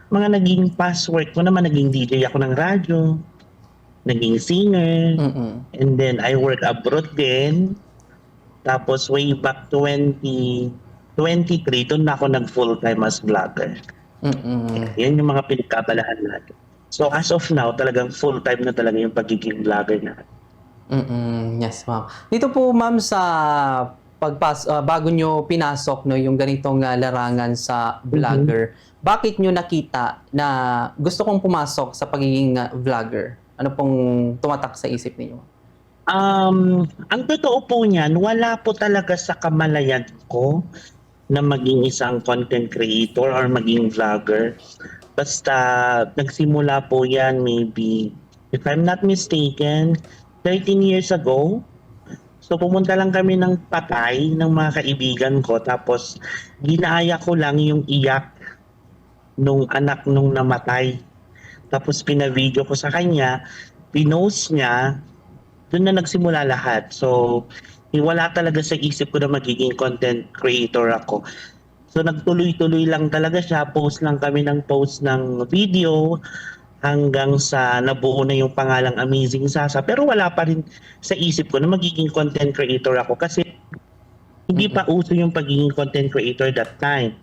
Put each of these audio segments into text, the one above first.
mga naging past work ko naman, naging DJ ako ng radyo, naging singer, Mm. and then I work abroad din. Tapos way back 2023, doon na ako nag full-time as vlogger. Mm. Yan yung mga pinagkabalahan natin. So as of now, talagang full-time na talaga yung pagiging vlogger natin. Yes, ma'am. Dito po, ma'am, sa bago nyo pinasok no, yung ganitong larangan sa vlogger, bakit nyo nakita na gusto kong pumasok sa pagiging vlogger? Ano pong tumatak sa isip niyo? Ang totoo po niyan, wala po talaga sa kamalayan ko na maging isang content creator or maging vlogger. Basta nagsimula po yan maybe, if I'm not mistaken, 13 years ago. So pumunta lang kami ng patay ng mga kaibigan ko, tapos ginaya ko lang yung iyak nung anak nung namatay. Tapos pina-video ko sa kanya, pinost niya, doon na nagsimula lahat. So wala talaga sa isip ko na magiging content creator ako. So nagtuloy-tuloy lang talaga siya, post lang kami ng post ng video hanggang sa nabuo na yung pangalang Amazing Sasa. Pero wala pa rin sa isip ko na magiging content creator ako kasi hindi pa uso yung pagiging content creator that time.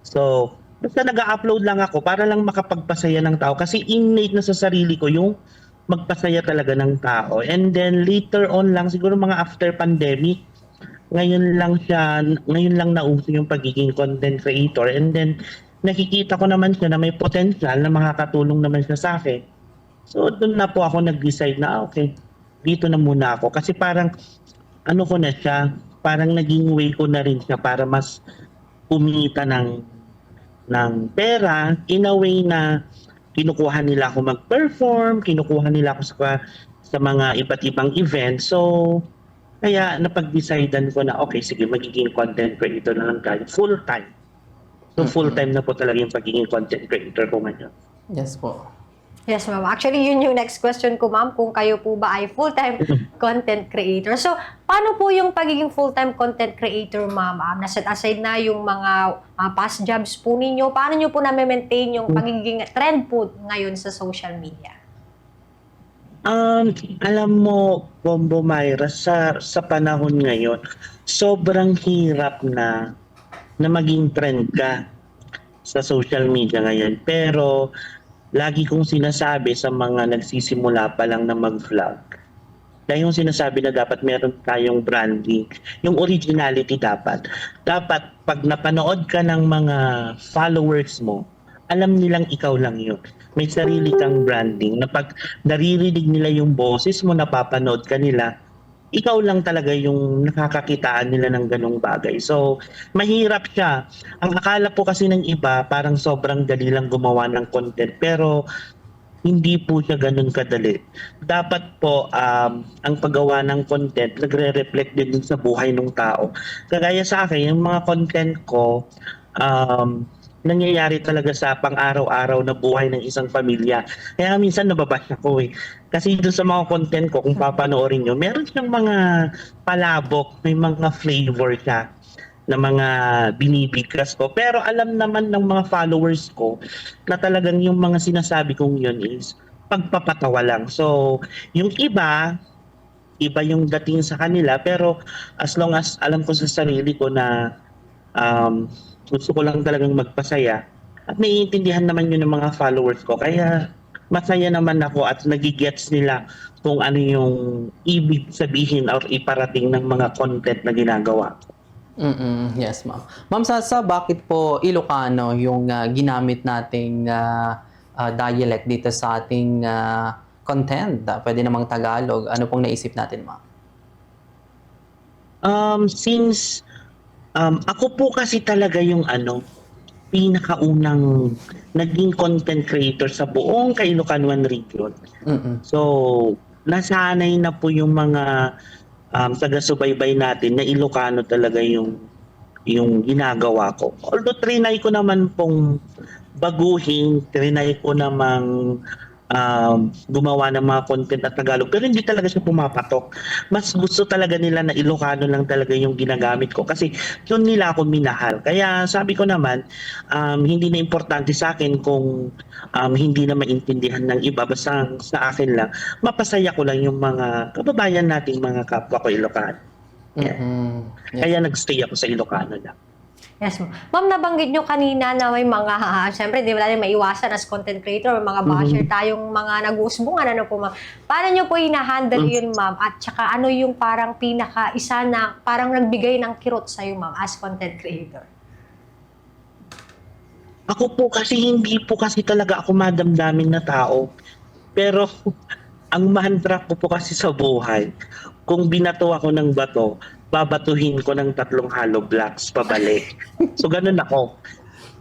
So, basta nag-upload lang ako para lang makapagpasaya ng tao kasi innate na sa sarili ko yung magpasaya talaga ng tao. And then later on lang, siguro mga after pandemic, ngayon lang nauso yung pagiging content creator, and then nakikita ko naman siya na may potential na makakatulong naman siya sa akin. So doon na po ako nag-decide na okay, dito na muna ako kasi parang ano ko na siya, parang naging way ko na rin siya para mas kumita ng pera in a way na kinukuha nila ako mag-perform, kinukuha nila ako sa mga iba't ibang events. So kaya napag-decidean ko na okay, sige, magiging content creator na lang tayo full-time. So full-time na po talaga yung pagiging content creator ko ngayon. Yes po. Yes, ma'am. Actually, yun yung next question ko, ma'am, kung kayo po ba ay full-time content creator. So, paano po yung pagiging full-time content creator, ma'am? Naset aside na yung mga past jobs po ninyo, paano nyo po na-maintain yung pagiging trend po ngayon sa social media? Alam mo, Bombo Myra, sa panahon ngayon, sobrang hirap na maging trend ka sa social media ngayon. Pero lagi kong sinasabi sa mga nagsisimula pa lang na mag-vlog, dahil yung sinasabi na dapat meron tayong branding, yung originality dapat. Dapat pag napanood ka ng mga followers mo, alam nilang ikaw lang yun. May sarili kang branding na pag naririnig nila yung boses mo, napapanood ka nila, ikaw lang talaga yung nakakakitaan nila ng ganong bagay. So, mahirap siya. Ang akala po kasi ng iba, parang sobrang dali lang gumawa ng content. Pero, hindi po siya ganun kadali. Dapat po, ang paggawa ng content, nagre-reflect din dun sa buhay ng tao. Kagaya sa akin, yung mga content ko, nangyayari talaga sa pang-araw-araw na buhay ng isang pamilya. Kaya minsan nababash ako eh. Kasi doon sa mga content ko, kung papanoorin nyo, meron siyang mga palabok, may mga flavor siya na mga binibigkas ko. Pero alam naman ng mga followers ko na talagang yung mga sinasabi kong yun is pagpapatawa lang. So, yung iba yung dating sa kanila, pero as long as alam ko sa sarili ko na gusto ko lang talagang magpasaya at naiintindihan naman yun ng mga followers ko. Kaya masaya naman ako at nagigets nila kung ano yung ibig sabihin or iparating ng mga content na ginagawa ko. Yes, ma'am. Ma'am Sasa, bakit po Ilocano yung ginamit nating dialect dito sa ating content? Pwede namang Tagalog. Ano pong naisip natin, ma'am? Since ako po kasi talaga yung pinakaunang naging content creator sa buong Ilocano region. So, nasanay na po yung mga taga-subaybay natin na Ilocano talaga yung ginagawa ko. Although trinay ko naman pong baguhin, trinay ko namang gumawa ng mga content at Tagalog, pero hindi talaga siya pumapatok. Mas gusto talaga nila na Ilocano lang talaga yung ginagamit ko kasi yun nila ako minahal. Kaya sabi ko naman, hindi na importante sa akin kung hindi na maintindihan ng iba, basta sa akin lang mapasaya ko lang yung mga kababayan nating mga kapwa ko Ilocano. Yeah. Yes. Kaya nagstay ako sa Ilocano lang. Yes, ma'am. Ma'am, nabanggit nyo kanina na may mga, syempre, di ba natin maiwasan as content creator, mga basher tayong mga nag-uusbungan, ano po, ma'am. Paano nyo po hinahandle yun, ma'am? At saka ano yung parang pinaka-isa na parang nagbigay ng kirot sa'yo, ma'am, as content creator? Ako po kasi hindi po kasi talaga ako madamdamin na tao. Pero ang mantra ko po kasi sa buhay, kung binato ako ng bato, babatuhin ko ng 3 hollow blocks pabalik. So ganun ako.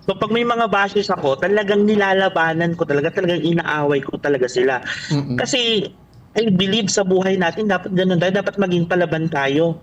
So pag may mga bashes ako, talagang nilalabanan ko talagang inaaway ko talaga sila. Mm-mm. Kasi I believe sa buhay natin dapat ganun tayo, dapat maging palaban tayo.